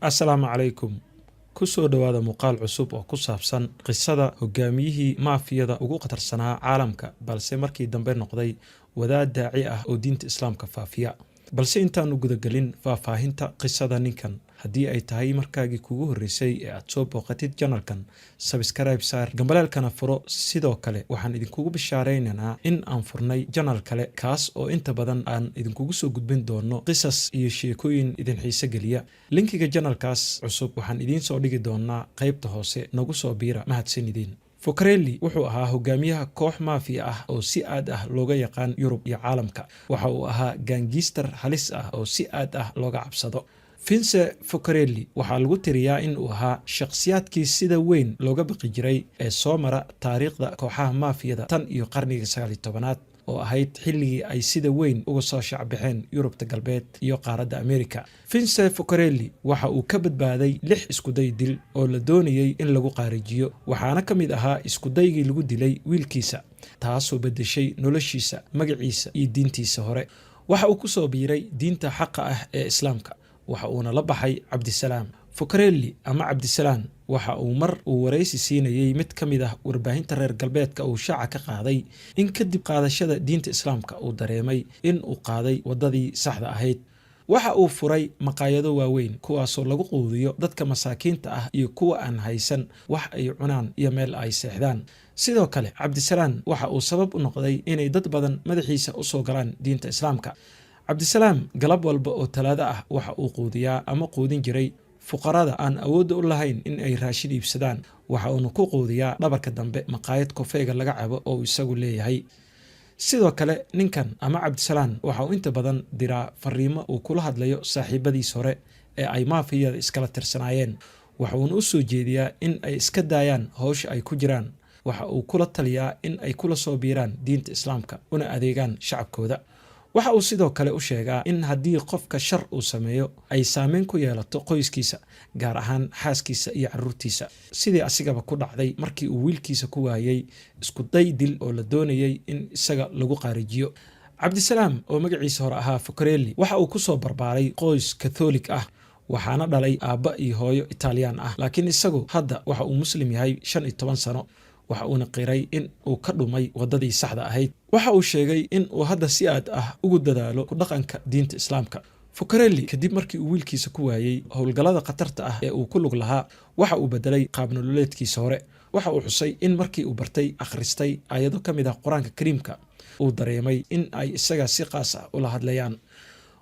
Assalaamu calaykum. Ku soo dhawaada muuqaal cusub oo ku saabsan qisada hogaamiyihii maafiyada ugu qatarsanaa caalamka balse markii dambe noqday wadaad daaci ah oo diinta islaamka faafiya. Balse intaanu gudagelin faahfaahinta qisada ninkan, haddii ay tahay markaagii kugu horreysay ee aad soo booqatid channelkan, subscribe saar, gambaleelkana furo. Sidoo kale waxaan idinkugu bishaareynaa in aan furnay channel kale kaas oo inta badan aan idinkugu soo gudbin doono qisas iyo sheekooyin idin xiiso geliya. Linkiga channelkaas cusub waxaan idiin soo dhigi doonaa qaybta hoose. Nagu soo biira, mahadsanidin. Focarelli wuxuu ahaa hogaamiyaha koox maafiya ah oo si aad ah looga yaqaan Yurub iyo caalamka. Waxa uu ahaa gaangiistar halis ah oo si aad ah looga cabsado. Vince Focarelli waxaa lagu tiriyaa in uu ahaa shakhsiyaadkii sida weyn looga baqi jiray ee soo mara taariikhda kooxaha maafiyada tan iyo qarniga 19aad oo ahayd xilligii ay sida weyn uga soo shacbixeen Yurubta galbeed iyo qaaradda Amerika. Vince Focarelli waxa uu ka badbaaday 6 iskuday dil oo la doonayay in lagu qaarijiyo, waxaana ka mid ahaa iskudaygii lagu dilay wiilkiisa, taasoo bedeshay noloshiisa, magaciisa iyo diintiisa hore. Waxa uu ku soo biiray diinta xaqa ah ee Islaamka, waxa uuna la baxay Cabdisalaam. Focarelli ama Cabdisalaam waxa uu mar uu wareysi siinayay mid ka mid ah warbaahinta reer galbeedka uu shaaca ka qaaday in kadib qaadashada diinta islaamka uu dareemay in uu qaaday wadadii saxda ahayd. Waxa uu furay maqaayado waaweyn kuwaasoo lagu quudiyo dadka masaakiinta ah iyo kuwa aan haysan wax ay cunaan iyo meel ay seexdaan. Sidoo kale Cabdisalaam waxa uu sabab u noqday inay dad badan madaxiisa u soo galaan diinta islaamka. Cabdisalaam galab walba oo Talaado ah waxa uu quudiyaa ama quudin jiray fuqarada aan awood u lahayn in ay raashin iibsadaan. Waxa uu ku quudiyaa dhabarka dambe maqaayad kofeega laga cabo oo isagu leeyahay. Sidoo kale ninkan ama Cabdisalaam waxa uu inta badan diraa fariimo uu kula hadlayo saaxiibadiis hore ee ay maafiyada iskala tirsanaayeen. Waxa uu u soo jeediyaa in ay iska daayaan hawsha ay ku jiraan. Waxa uu kula taliyaa in ay kula soo biiraan diinta islaamka una adeegaan shacabkooda. Waxa uu sidoo kale u sheegaa in haddii qofka shar uu sameeyo ay saameyn ku yeelato qoyskiisa, gaar ahaan xaaskiisa iyo carruurtiisa, sidii asigaba ku dhacday markii uu wiilkiisa ku waayay isku day dil oo la doonayay in isaga lagu qaarijiyo. Cabdisalaam oo magaciisa hore ahaa Focarelli waxa uu ku soo barbaaray qoys Catholic ah, waxaana dhalay aabba iyo hooyo Italian ah, laakiin isagu hadda waxa uu muslim yahay 15 sano. Waxa uuna qiray in uu ka dhumay wadadii saxda ahayd. Waxa uu sheegay in uu hadda si aad ah ugu dadaalo ku dhaqanka diinta islaamka. Focarelli kadib markii uu wiilkiisa ku waayay howlgallada khatarta ah ee uu ku lug lahaa, waxa uu bedelay qaab nololeedkiisa hore. Waxa uu xusay in markii uu bartay akhristay aayado ka mid ah Quraanka Kariimka, uu dareemay in ay isaga si qaas ah ula hadlayaan.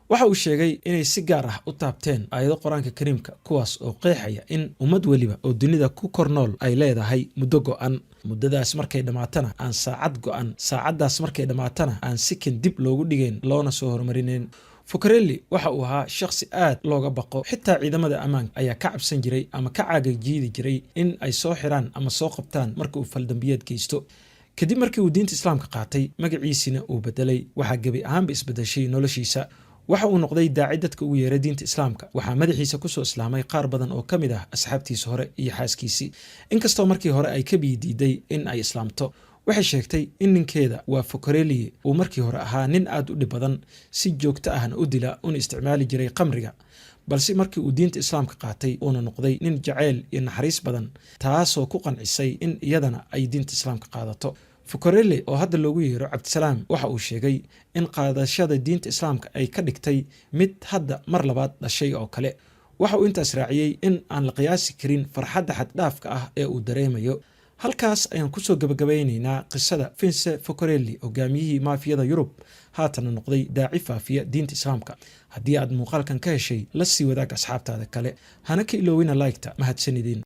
Waxa uu sheegay inay si gaar ah u taabteen aayado Quraanka Kariimka kuwaas oo qeexaya in ummad waliba oo dunida ku kornool ay leedahay muddo go'an. Muddadaas markay dhamaatana aan saacad go'an, saacadaas markay dhamaatana aan sikin dib loogu dhigeen loona soo hormarinayn. Focarelli waxa uu ahaa shakhsi aad looga baqo, xitaa ciidamada ammaanka ayaa ka cabsan jiray ama ka cagajiidi jiray in ay soo xiraan ama soo qabtaan marka uu faldambiyeed geysto. Kadib markii uu diinta islaamka qaatay, magaciisina uu bedelay, waxa gabi ahaanba isbedeshay noloshiisa. Waxa uu noqday daaci dadka ugu yeeray diinta islaamka. Waxaa madaxiisa ku soo islaamay qaar badan oo ka mid ah asxaabtiisa hore iyo xaaskiisii. Inkastoo markii hore ay ka biidiiday in ay islaamto, waxay sheegtay in ninkeeda waa Focarelli uu markii hore ahaa nin aad u dhib badan, si joogto ahna u dila una isticmaali jiray khamriga. Balse markii uu diinta islaamka qaatay, uuna noqday nin jacayl iyo naxariis badan, taasoo ku qancisay in iyadana ay diinta islaamka qaadato. Focarelli oo hadda loogu yeero Cabdisalaam waxa uu sheegay in qaadashada diinta islaamka ay ka dhigtay mid hadda mar labaad dhashay oo kale. Waxa uu intaas raaciyay in aan la qiyaasi karin farxadda xad dhaafka ah ee uu dareemayo. Halkaas ayaan ku soo gabagabeynaynaa qisada Vince Focarelli, hogaamiyihii maafiyada Yurub, haatana noqday daaci faafiya diinta islaamka. Haddii aad muuqaalkan ka heshay, la sii wadaag asxaabtaada kale. Hana ka iloowina like-ta. Mahadsanidin.